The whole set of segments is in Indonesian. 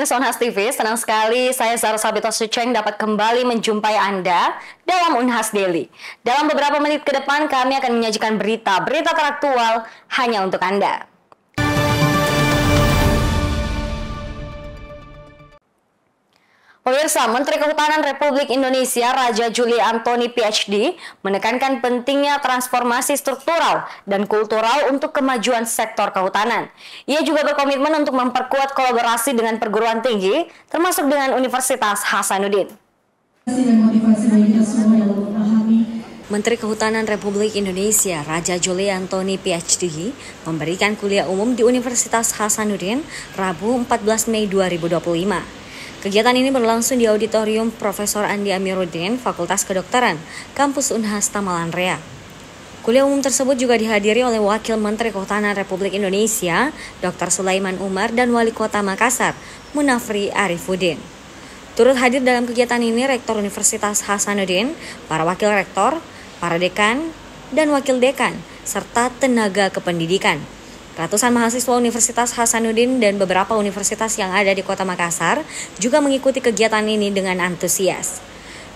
Pemirsa Unhas TV, senang sekali saya Zara Sabito Suceng dapat kembali menjumpai Anda dalam Unhas Daily. Dalam beberapa menit ke depan kami akan menyajikan berita-berita teraktual hanya untuk Anda. Pemirsa, Menteri Kehutanan Republik Indonesia Raja Juli Antoni PhD menekankan pentingnya transformasi struktural dan kultural untuk kemajuan sektor kehutanan. Ia juga berkomitmen untuk memperkuat kolaborasi dengan perguruan tinggi, termasuk dengan Universitas Hasanuddin. Menteri Kehutanan Republik Indonesia Raja Juli Antoni PhD memberikan kuliah umum di Universitas Hasanuddin Rabu 14 Mei 2025. Kegiatan ini berlangsung di Auditorium Profesor Andi Amiruddin, Fakultas Kedokteran, Kampus Unhas Tamalan Rea. Kuliah umum tersebut juga dihadiri oleh Wakil Menteri Kehutanan Republik Indonesia, Dr. Sulaiman Umar, dan Wali Kota Makassar, Munafri Arifuddin. Turut hadir dalam kegiatan ini Rektor Universitas Hasanuddin, para Wakil Rektor, para Dekan, dan Wakil Dekan, serta tenaga kependidikan. Ratusan mahasiswa Universitas Hasanuddin dan beberapa universitas yang ada di Kota Makassar juga mengikuti kegiatan ini dengan antusias.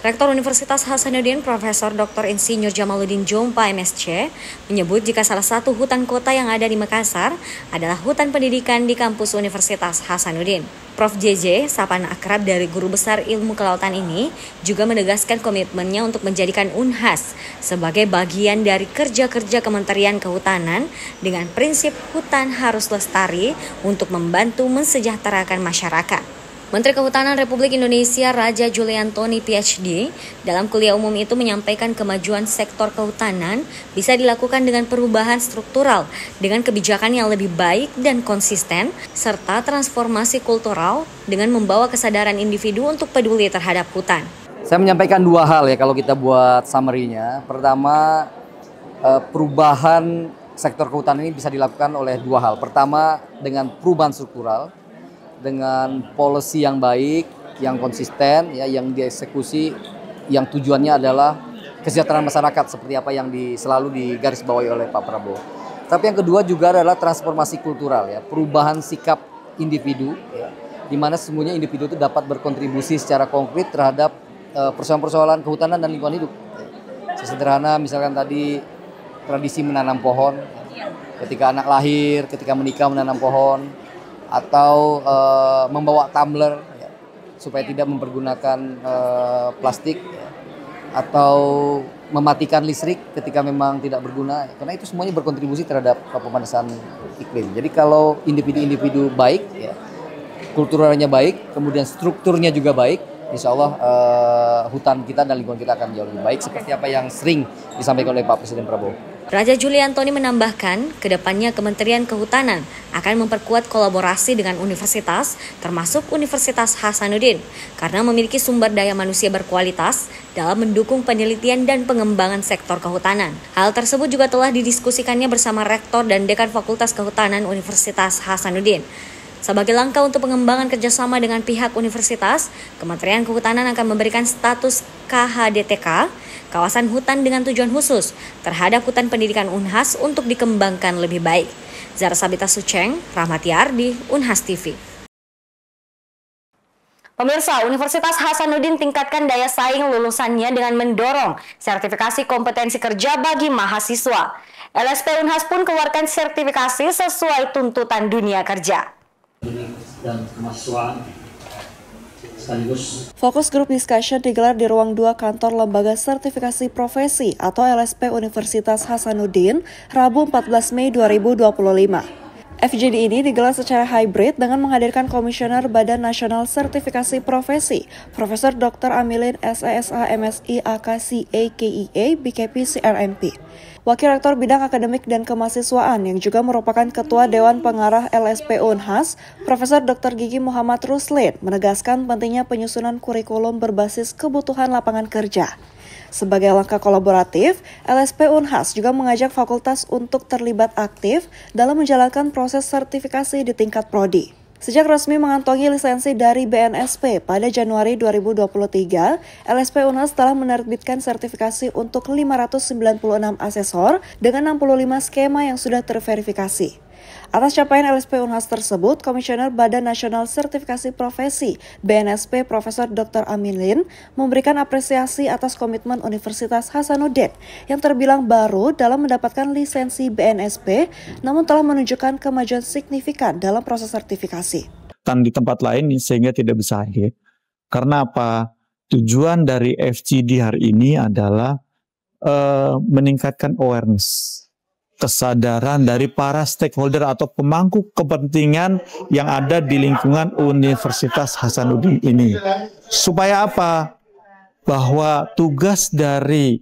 Rektor Universitas Hasanuddin, Profesor Dr. Insinyur Jamaluddin Jompa MSc, menyebut jika salah satu hutan kota yang ada di Makassar adalah hutan pendidikan di kampus Universitas Hasanuddin. Prof. JJ, sapaan akrab dari Guru Besar Ilmu Kelautan ini, juga menegaskan komitmennya untuk menjadikan Unhas sebagai bagian dari kerja-kerja Kementerian Kehutanan dengan prinsip hutan harus lestari untuk membantu mensejahterakan masyarakat. Menteri Kehutanan Republik Indonesia Raja Juli Antoni PhD dalam kuliah umum itu menyampaikan kemajuan sektor kehutanan bisa dilakukan dengan perubahan struktural dengan kebijakan yang lebih baik dan konsisten serta transformasi kultural dengan membawa kesadaran individu untuk peduli terhadap hutan. Saya menyampaikan dua hal ya kalau kita buat summary-nya. Pertama, perubahan sektor kehutanan ini bisa dilakukan oleh dua hal. Pertama, dengan perubahan struktural, dengan policy yang baik, yang konsisten, ya, yang dieksekusi, yang tujuannya adalah kesejahteraan masyarakat seperti apa yang selalu digarisbawahi oleh Pak Prabowo. Tapi yang kedua juga adalah transformasi kultural, ya, perubahan sikap individu, ya, di mana semuanya individu itu dapat berkontribusi secara konkret terhadap persoalan-persoalan kehutanan dan lingkungan hidup. Sesederhana misalkan tadi tradisi menanam pohon, ketika anak lahir, ketika menikah menanam pohon, atau membawa tumbler ya, supaya tidak mempergunakan plastik ya, atau mematikan listrik ketika memang tidak berguna, karena itu semuanya berkontribusi terhadap pemanasan iklim. Jadi kalau individu-individu baik, ya, kulturalnya baik, kemudian strukturnya juga baik, insya Allah hutan kita dan lingkungan kita akan jauh lebih baik seperti apa yang sering disampaikan oleh Pak Presiden Prabowo. Raja Juli Antoni menambahkan, kedepannya Kementerian Kehutanan akan memperkuat kolaborasi dengan universitas, termasuk Universitas Hasanuddin, karena memiliki sumber daya manusia berkualitas dalam mendukung penelitian dan pengembangan sektor kehutanan. Hal tersebut juga telah didiskusikannya bersama Rektor dan Dekan Fakultas Kehutanan Universitas Hasanuddin. Sebagai langkah untuk pengembangan kerjasama dengan pihak universitas, Kementerian Kehutanan akan memberikan status KHDTK, kawasan hutan dengan tujuan khusus, terhadap hutan pendidikan Unhas untuk dikembangkan lebih baik. Zara Sabito Suceng, Rahmati Ardi, Unhas TV. Pemirsa, Universitas Hasanuddin tingkatkan daya saing lulusannya dengan mendorong sertifikasi kompetensi kerja bagi mahasiswa. LSP Unhas pun keluarkan sertifikasi sesuai tuntutan dunia kerja. Dan kemahasiswaan sekaligus. Fokus Group Discussion digelar di ruang 2 kantor Lembaga Sertifikasi Profesi atau LSP Universitas Hasanuddin Rabu 14 Mei 2025. FGD ini digelar secara hybrid dengan menghadirkan Komisioner Badan Nasional Sertifikasi Profesi, Profesor Dr. Amilin SESA MSI AKCA KIA BKP CRMP. Wakil Rektor Bidang Akademik dan Kemahasiswaan yang juga merupakan Ketua Dewan Pengarah LSP Unhas, Profesor Dr. Gigi Muhammad Ruslin, menegaskan pentingnya penyusunan kurikulum berbasis kebutuhan lapangan kerja. Sebagai langkah kolaboratif, LSP Unhas juga mengajak fakultas untuk terlibat aktif dalam menjalankan proses sertifikasi di tingkat prodi. Sejak resmi mengantongi lisensi dari BNSP pada Januari 2023, LSP Unhas telah menerbitkan sertifikasi untuk 596 asesor dengan 65 skema yang sudah terverifikasi. Atas capaian LSP Unhas tersebut, Komisioner Badan Nasional Sertifikasi Profesi BNSP Profesor Dr. Amin Lin memberikan apresiasi atas komitmen Universitas Hasanuddin yang terbilang baru dalam mendapatkan lisensi BNSP, namun telah menunjukkan kemajuan signifikan dalam proses sertifikasi. Di tempat lain sehingga tidak bisa hadir. Karena apa? Tujuan dari FGD hari ini adalah meningkatkan awareness, kesadaran dari para stakeholder atau pemangku kepentingan yang ada di lingkungan Universitas Hasanuddin ini. Supaya apa? Bahwa tugas dari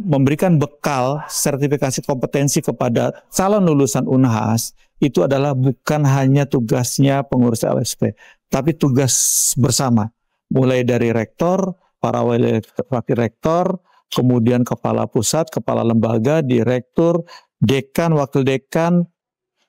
memberikan bekal sertifikasi kompetensi kepada calon lulusan Unhas itu adalah bukan hanya tugasnya pengurus LSP, tapi tugas bersama. Mulai dari rektor, para wakil rektor, kemudian kepala pusat, kepala lembaga, direktur, dekan, wakil dekan,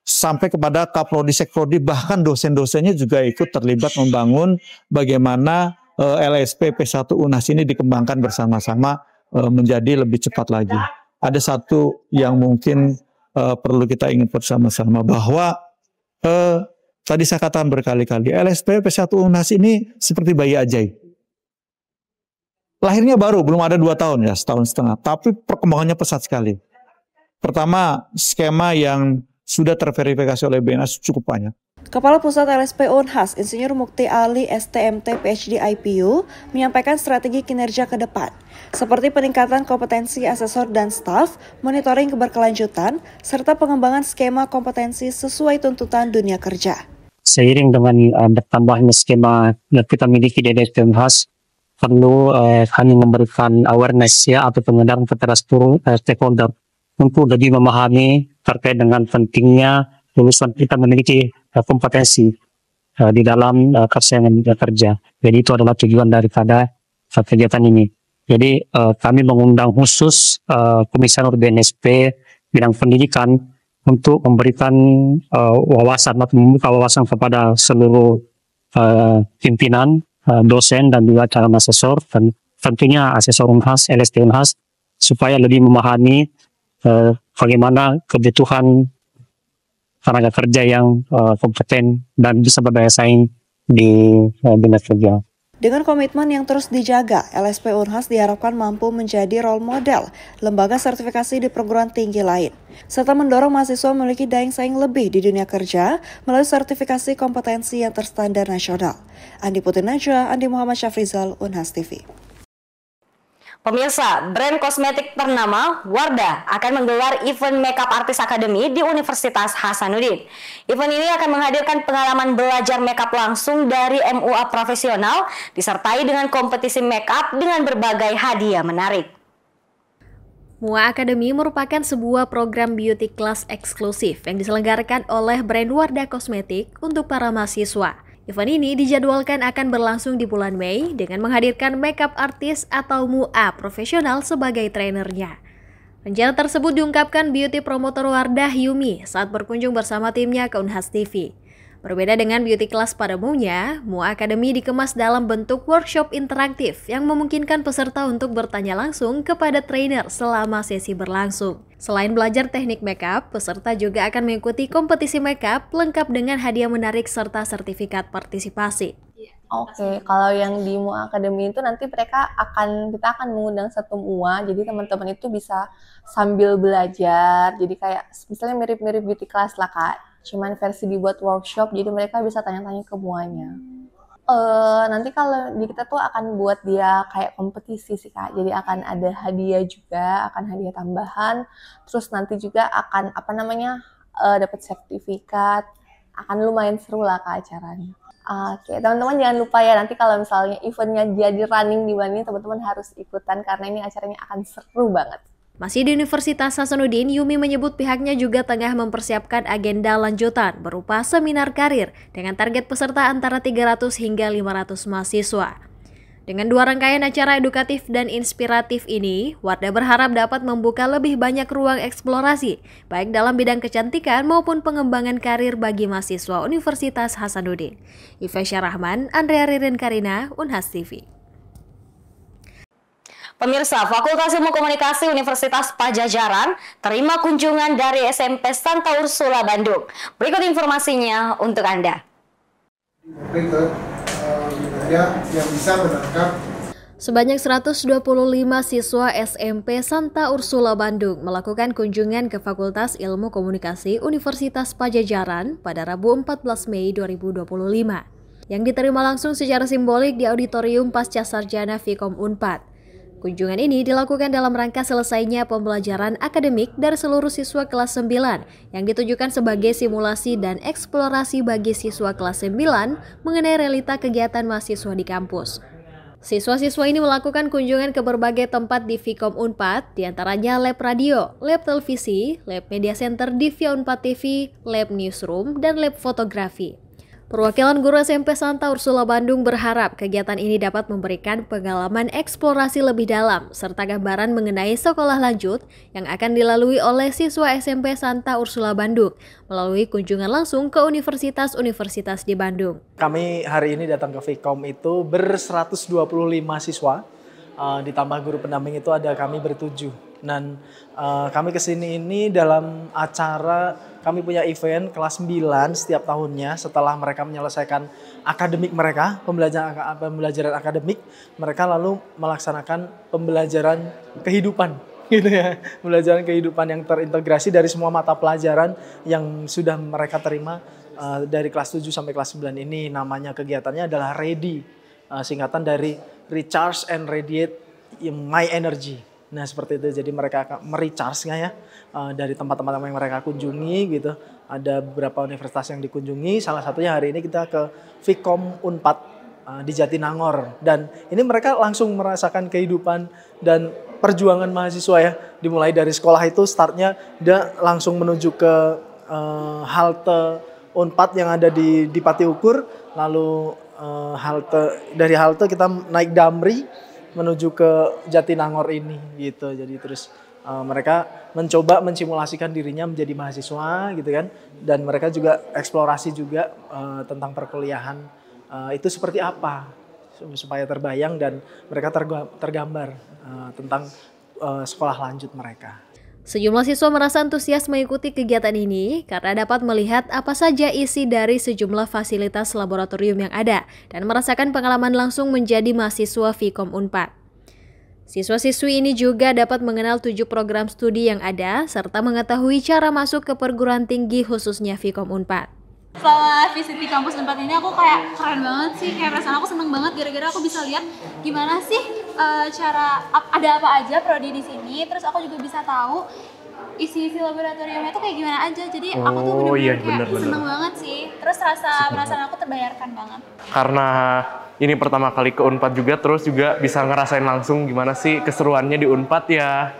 sampai kepada kaprodi, sekprodi, bahkan dosen-dosennya juga ikut terlibat membangun bagaimana LSP P1 Unhas ini dikembangkan bersama-sama menjadi lebih cepat lagi. Ada satu yang mungkin perlu kita ingat bersama-sama bahwa tadi saya katakan berkali-kali, LSP P1 Unhas ini seperti bayi ajaib. Lahirnya baru, belum ada 2 tahun ya, setahun setengah. Tapi perkembangannya pesat sekali. Pertama, skema yang sudah terverifikasi oleh BNS cukup banyak. Kepala Pusat LSP Unhas, Insinyur Mukti Ali STMT PhD IPU, menyampaikan strategi kinerja ke depan, seperti peningkatan kompetensi asesor dan staf, monitoring keberkelanjutan, serta pengembangan skema kompetensi sesuai tuntutan dunia kerja. Seiring dengan bertambahnya skema yang kita miliki di LSP Unhas, perlu kami memberikan awareness ya atau pengenalan kepada seluruh stakeholder untuk lebih memahami terkait dengan pentingnya lulusan kita memiliki kompetensi di dalam persaingan kerja. Jadi itu adalah tujuan daripada kegiatan ini. Jadi kami mengundang khusus Komisioner BNSP bidang pendidikan untuk memberikan wawasan atau membuka wawasan kepada seluruh pimpinan, dosen dan juga calon asesor dan tentunya asesor Unhas, LSP Unhas supaya lebih memahami bagaimana kebutuhan tenaga kerja yang kompeten dan bisa berdaya saing di dunia kerja. Dengan komitmen yang terus dijaga, LSP Unhas diharapkan mampu menjadi role model lembaga sertifikasi di perguruan tinggi lain, serta mendorong mahasiswa memiliki daya saing lebih di dunia kerja melalui sertifikasi kompetensi yang terstandar nasional. Andi Putri Najwa, Andi Muhammad Syafrizal, Unhas TV. Pemirsa, brand kosmetik ternama Wardah akan menggelar event Makeup Artist Academy di Universitas Hasanuddin. Event ini akan menghadirkan pengalaman belajar makeup langsung dari MUA profesional, disertai dengan kompetisi makeup dengan berbagai hadiah menarik. MUA Academy merupakan sebuah program beauty class eksklusif yang diselenggarakan oleh brand Wardah Kosmetik untuk para mahasiswa. Event ini dijadwalkan akan berlangsung di bulan Mei dengan menghadirkan makeup artist atau MUA profesional sebagai trainernya. Rencana tersebut diungkapkan beauty promotor Wardah Yumi saat berkunjung bersama timnya ke Unhas TV. Berbeda dengan beauty class pada umumnya, MUA Academy dikemas dalam bentuk workshop interaktif yang memungkinkan peserta untuk bertanya langsung kepada trainer selama sesi berlangsung. Selain belajar teknik makeup, peserta juga akan mengikuti kompetisi makeup lengkap dengan hadiah menarik serta sertifikat partisipasi. Oke, kalau yang di MUA Academy itu nanti kita akan mengundang satu MUA, jadi teman-teman itu bisa sambil belajar, jadi kayak misalnya mirip-mirip beauty class lah Kak, cuman versi dibuat workshop, jadi mereka bisa tanya-tanya ke MUA-nya. Nanti kalau di kita tuh akan buat dia kayak kompetisi sih Kak, jadi akan ada hadiah juga, akan hadiah tambahan, terus nanti juga akan dapat sertifikat, akan lumayan seru lah Kak acaranya. Oke, teman-teman jangan lupa ya, nanti kalau misalnya eventnya jadi running di mana, teman-teman harus ikutan karena ini acaranya akan seru banget. Masih di Universitas Hasanuddin, Yumi menyebut pihaknya juga tengah mempersiapkan agenda lanjutan berupa seminar karir dengan target peserta antara 300 hingga 500 mahasiswa. Dengan 2 rangkaian acara edukatif dan inspiratif ini, Wardah berharap dapat membuka lebih banyak ruang eksplorasi, baik dalam bidang kecantikan maupun pengembangan karir bagi mahasiswa Universitas Hasanuddin. Ifesya Rahman, Andrea Ririn Karina, Unhas TV. Pemirsa, Fakultas Ilmu Komunikasi Universitas Padjadjaran terima kunjungan dari SMP Santa Ursula Bandung. Berikut informasinya untuk Anda. Yang bisa menangkap sebanyak 125 siswa SMP Santa Ursula Bandung melakukan kunjungan ke Fakultas Ilmu Komunikasi Universitas Padjadjaran pada Rabu 14 Mei 2025. Yang diterima langsung secara simbolik di Auditorium Pascasarjana Vkom Unpad. Kunjungan ini dilakukan dalam rangka selesainya pembelajaran akademik dari seluruh siswa kelas 9 yang ditujukan sebagai simulasi dan eksplorasi bagi siswa kelas 9 mengenai realita kegiatan mahasiswa di kampus. Siswa-siswa ini melakukan kunjungan ke berbagai tempat di Vkom Unpad, diantaranya lab radio, lab televisi, lab media center di Via Unpad TV, lab newsroom, dan lab fotografi. Perwakilan guru SMP Santa Ursula Bandung berharap kegiatan ini dapat memberikan pengalaman eksplorasi lebih dalam serta gambaran mengenai sekolah lanjut yang akan dilalui oleh siswa SMP Santa Ursula Bandung melalui kunjungan langsung ke universitas-universitas di Bandung. Kami hari ini datang ke Vkom itu ber-125 siswa, ditambah guru pendamping itu ada kami bertujuh. Dan kami kesini ini dalam acara, kami punya event kelas 9 setiap tahunnya setelah mereka menyelesaikan akademik mereka, pembelajaran akademik, mereka lalu melaksanakan pembelajaran kehidupan gitu ya. Pembelajaran kehidupan yang terintegrasi dari semua mata pelajaran yang sudah mereka terima dari kelas 7 sampai kelas 9 ini. Namanya kegiatannya adalah READY, singkatan dari Recharge and Radiate My Energy. Nah seperti itu, jadi mereka akan merecharge-nya ya dari tempat-tempat yang mereka kunjungi gitu. Ada beberapa universitas yang dikunjungi, salah satunya hari ini kita ke Vkom Unpad di Jatinangor. Dan ini mereka langsung merasakan kehidupan dan perjuangan mahasiswa ya. Dimulai dari sekolah itu startnya dia langsung menuju ke halte Unpad yang ada di Pati Ukur. Lalu dari halte kita naik Damri menuju ke Jatinangor ini gitu. Jadi terus mereka mencoba mensimulasikan dirinya menjadi mahasiswa gitu kan, dan mereka juga eksplorasi juga tentang perkuliahan itu seperti apa supaya terbayang dan mereka tergambar tentang sekolah lanjut mereka. Sejumlah siswa merasa antusias mengikuti kegiatan ini karena dapat melihat apa saja isi dari sejumlah fasilitas laboratorium yang ada dan merasakan pengalaman langsung menjadi mahasiswa Vkom Unpad. Siswa-siswi ini juga dapat mengenal 7 program studi yang ada serta mengetahui cara masuk ke perguruan tinggi khususnya Vkom Unpad. Setelah visit di kampus Unpad ini aku kayak keren banget sih, kayak perasaan aku seneng banget gara-gara aku bisa lihat gimana sih cara ada apa aja prodi di sini, terus aku juga bisa tahu isi-isi laboratoriumnya tuh kayak gimana aja. Jadi aku tuh bener-bener kayak seneng banget sih, terus perasaan aku terbayarkan banget. Karena ini pertama kali ke Unpad juga, terus juga bisa ngerasain langsung gimana sih keseruannya di Unpad ya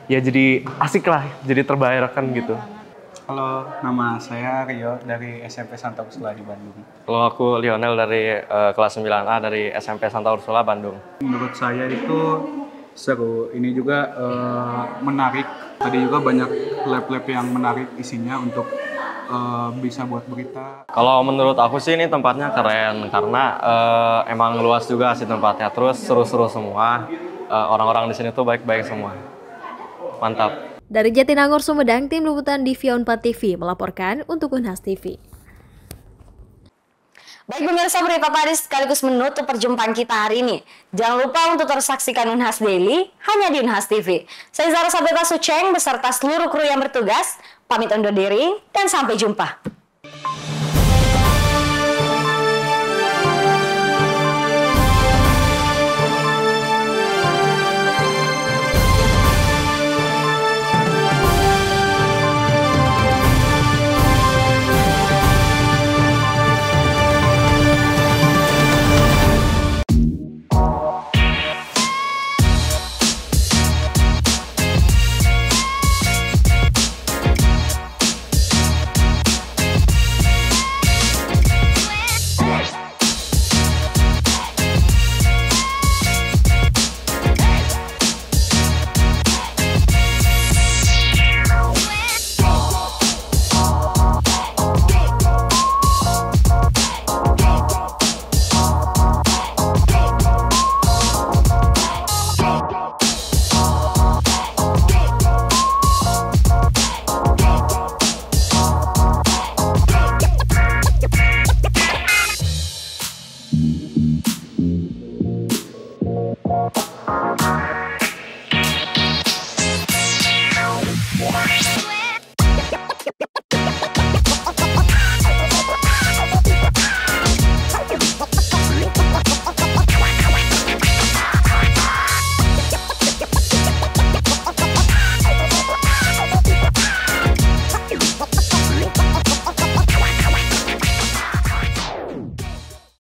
jadi asik lah, jadi terbayarkan gitu. Halo, nama saya Rio dari SMP Santa Ursula di Bandung. Kalau aku Lionel dari kelas 9A dari SMP Santa Ursula Bandung. Menurut saya itu seru, ini juga menarik. Tadi juga banyak lab-lab yang menarik isinya untuk bisa buat berita. Kalau menurut aku sih ini tempatnya keren karena emang luas juga sih tempatnya. Terus seru-seru semua, orang-orang di sini tuh baik-baik semua. Mantap. Dari Jatinangor, Sumedang, tim liputan di Via Unpad TV melaporkan untuk Unhas TV. Baik pemirsa, berita tadi sekaligus menutup perjumpaan kita hari ini. Jangan lupa untuk terus saksikan Unhas Daily hanya di Unhas TV. Saya Zara Sabeta Suceng beserta seluruh kru yang bertugas. Pamit undur diri dan sampai jumpa.